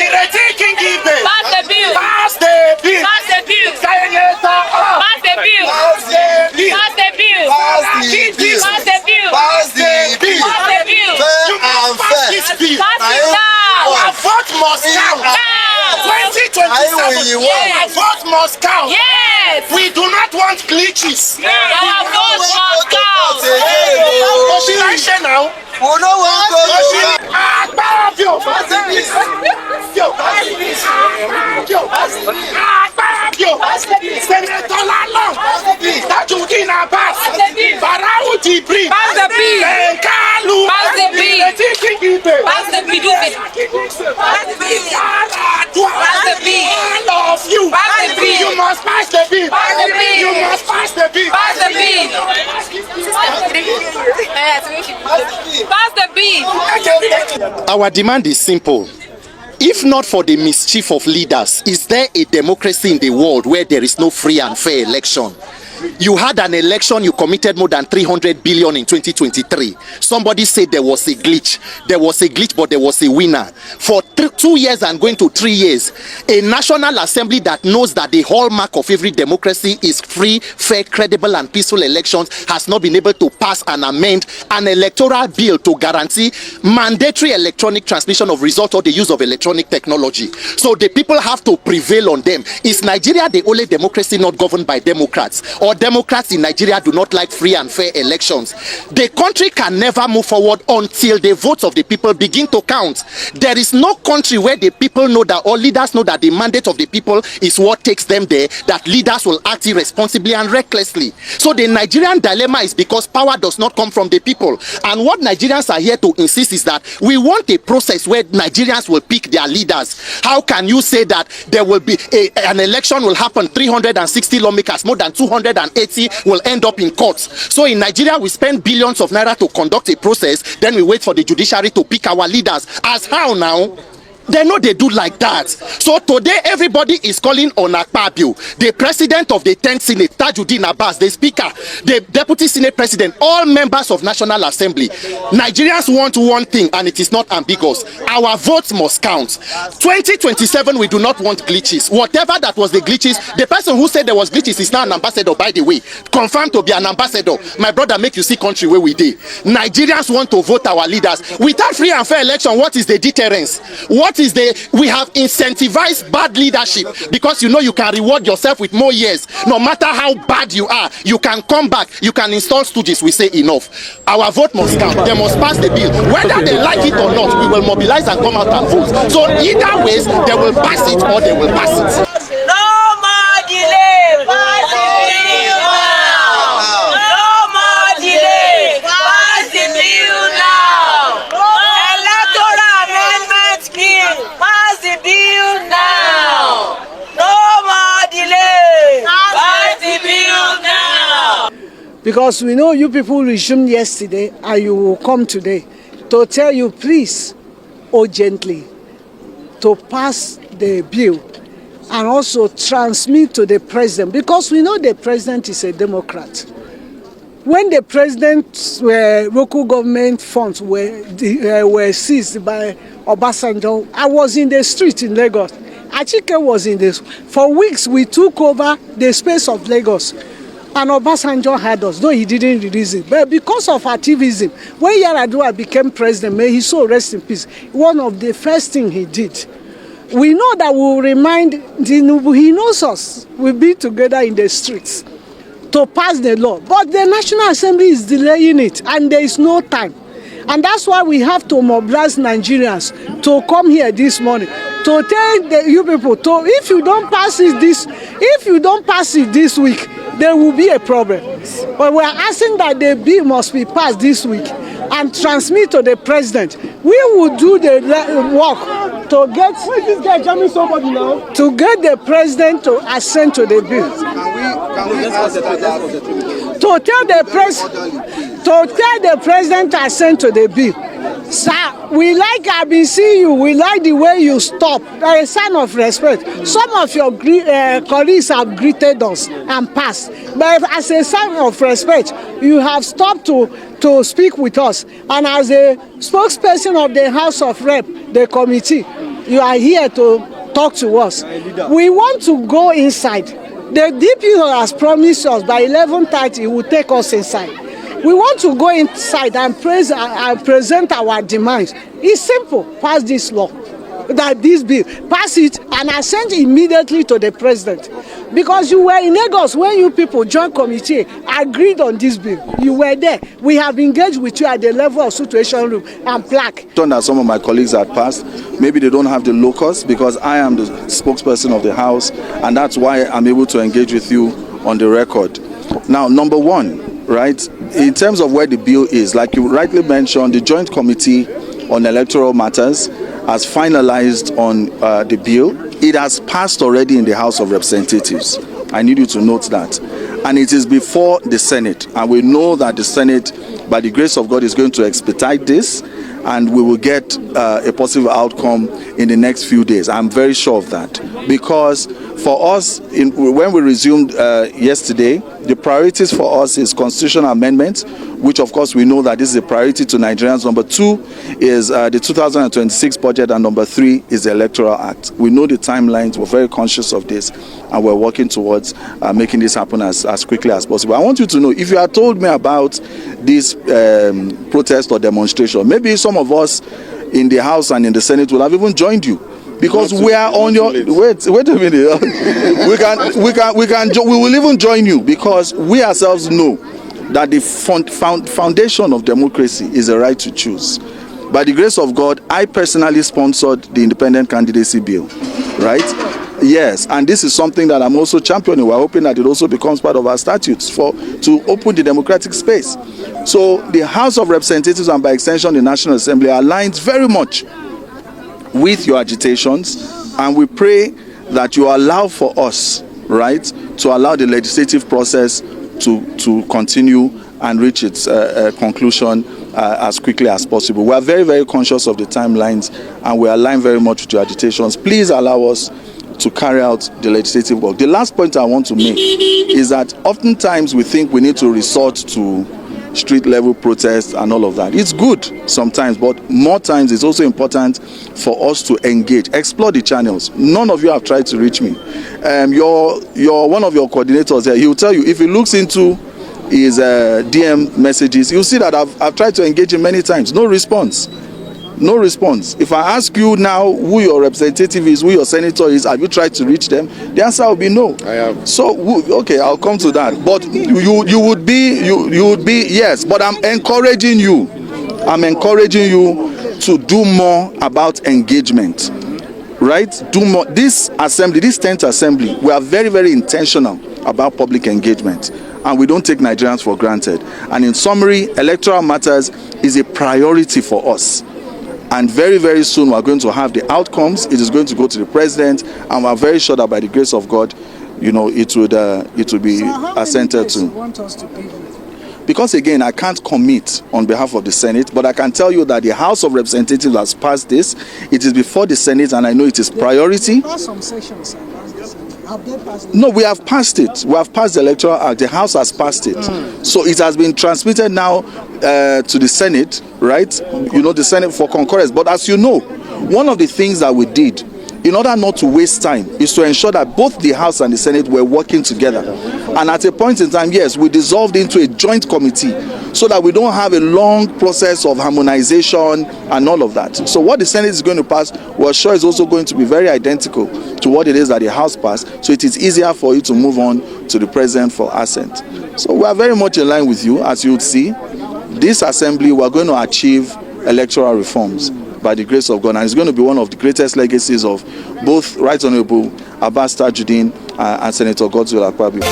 Ireti Kingibe. Pass the bill. Pass the bill. Pass the bill. Senator up. Pass the bill. Pass the bill. Pass the bill. Pass the bill. Pass the bill. Pass the bill. Pass the bill. You must pass this bill. Pass it now. Our vote must count. Now. 2027. Our vote must count. Yes. We do not want glitches. Our vote must count. What should I say now? We no want to Akpabio. Akpabio. Senator Lalong. Tajudeen Abbas. Barau Jibrin. Pass the bill. Kalu. Pass the bill. Ireti Kingibe. Pass the bill. Pass the bill. Pass the bill. All of you. Pass the bill. You must pass the bill. Pass the bill. You must pass the bill. Pass the bill. Pass the bill. Our demand is simple. If not for the mischief of leaders, is there a democracy in the world where there is no free and fair election? You had an election, you committed more than 300 billion in 2023. Somebody said there was a glitch. There was a glitch, but there was a winner. For 2 years and going to 3 years, a National Assembly that knows that the hallmark of every democracy is free, fair, credible, and peaceful elections has not been able to pass and amend an electoral bill to guarantee mandatory electronic transmission of results or the use of electronic technology. So the people have to prevail on them. Is Nigeria the only democracy not governed by Democrats? Or Democrats in Nigeria do not like free and fair elections? The country can never move forward until the votes of the people begin to count. There is no country where the people know that, or leaders know that the mandate of the people is what takes them there, that leaders will act irresponsibly and recklessly. So the Nigerian dilemma is because power does not come from the people. And what Nigerians are here to insist is that we want a process where Nigerians will pick their leaders. How can you say that there will be an election will happen, 360 lawmakers, more than 280 will end up in courts? So in Nigeria, we spend billions of naira to conduct a process, then we wait for the judiciary to pick our leaders. As how now? They know they do like that. So today everybody is calling on Akpabio, the president of the 10th Senate, Tajudeen Abbas, the speaker, the deputy Senate president, all members of National Assembly. Nigerians want one thing, and it is not ambiguous. Our votes must count. 2027, we do not want glitches. Whatever that was the glitches, the person who said there was glitches is now an ambassador, by the way. Confirmed to be an ambassador. My brother, make you see country where we did. Nigerians want to vote our leaders. Without free and fair election, what is the deterrence? We have incentivized bad leadership, because you know you can reward yourself with more years. No matter how bad you are, you can come back, you can install stooges. We say enough. Our vote must count. They must pass the bill. Whether they like it or not, we will mobilize and come out and vote. So either ways, they will pass it or they will pass it. No more delay. Pass the bill now. No more delay. Pass the bill now. Electoral amendment bill. Pass the bill now. No more delay. Pass the bill now. Because we know you people resumed yesterday and you will come today to tell you, please, urgently, to pass the bill and also transmit to the president, because we know the president is a Democrat. When the president's local government funds were seized by Obasanjo, I was in the street in Lagos. Achike was in this. For weeks, we took over the space of Lagos. And Obasanjo had us, though he didn't release it. But because of activism, when Yar'Adua became president, may his soul rest in peace, one of the first things he did, we know that we will remind Tinubu, he knows us, we'll be together in the streets to pass the law. But the National Assembly is delaying it, and there is no time. And that's why we have to mobilize Nigerians to come here this morning to tell you people, if you don't pass it this week, there will be a problem. But we are asking that the bill must be passed this week and transmit to the president. We will do the work to get the president to assent to the bill. To tell the president to assent to the bill. Sir, we like I've been seeing you. We like the way you stop. That is a sign of respect. Some of your colleagues have greeted us and passed. But as a sign of respect, you have stopped to speak with us. And as a spokesperson of the House of Rep, the committee, you are here to talk to us. We want to go inside. The DPO has promised us by 11:30 he will take us inside. We want to go inside and present our demands. It's simple. Pass this law. That this bill, pass it and send immediately to the president. Because you were in Lagos when you people joined committee, agreed on this bill. You were there. We have engaged with you at the level of situation room and plaque. That some of my colleagues had passed. Maybe they don't have the locus because I am the spokesperson of the House, and that's why I'm able to engage with you on the record. Now, number one, right, in terms of where the bill is, like you rightly mentioned, the Joint Committee on Electoral Matters has finalized on the bill. It has passed already in the House of Representatives. I need you to note that. And it is before the Senate. And we know that the Senate, by the grace of God, is going to expedite this, and we will get a positive outcome in the next few days. I'm very sure of that. Because for us, when we resumed yesterday, the priorities for us is constitutional amendments, which of course we know that this is a priority to Nigerians. Number 2 is the 2026 budget, and number 3 is the Electoral Act. We know the timelines, we're very conscious of this, and we're working towards making this happen as quickly as possible. I want you to know, if you had told me about this protest or demonstration, maybe some of us in the House and in the Senate will have even joined you. Because we are on your wait a minute. we will even join you, because we ourselves know that the foundation of democracy is the right to choose. By the grace of God, I personally sponsored the independent candidacy bill, right? Yes, and this is something that I'm also championing. We're hoping that it also becomes part of our statutes to open the democratic space. So the House of Representatives, and by extension the National Assembly, aligns very much with your agitations, and we pray that you allow for us, right, to allow the legislative process to continue and reach its conclusion as quickly as possible. We are very, very conscious of the timelines, and we align very much with your agitations. Please allow us to carry out the legislative work. The last point I want to make is that oftentimes we think we need to resort to street level protests and all of that. It's good sometimes, but more times it's also important for us to engage, explore the channels. None of you have tried to reach me. Your one of your coordinators here, he will tell you, if he looks into his DM messages, you'll see that I've tried to engage him many times. No response. No response. If I ask you now who your representative is, who your senator is, have you tried to reach them? The answer will be no. I have. So okay, I'll come to that. But you would be yes. But I'm encouraging you. I'm encouraging you to do more about engagement. Right? Do more. This assembly, this 10th assembly, we are very, very intentional about public engagement, and we don't take Nigerians for granted. And in summary, electoral matters is a priority for us. And very, very soon we're going to have the outcomes. It is going to go to the president, and we're very sure that by the grace of God, you know, it would be assented to. You want us to give you? Because again, I can't commit on behalf of the Senate, but I can tell you that the House of Representatives has passed this. It is before the Senate, and I know it is priority. Pass some sessions. Have they passed it? No, we have passed it. We have passed the Electoral Act. The House has passed it. So it has been transmitted now to the Senate, right? You know, the Senate for concurrence. But as you know, one of the things that we did, in order not to waste time, is to ensure that both the House and the Senate were working together. And at a point in time, yes, we dissolved into a joint committee so that we don't have a long process of harmonization and all of that. So what the Senate is going to pass, we're sure is also going to be very identical to what it is that the House passed. So it is easier for you to move on to the President for assent. So we are very much in line with you. As you would see, this assembly, we're going to achieve electoral reforms by the grace of God, and it's going to be one of the greatest legacies of both Right Honorable Abbas Tajuddin and Senator Godswill Akpabio.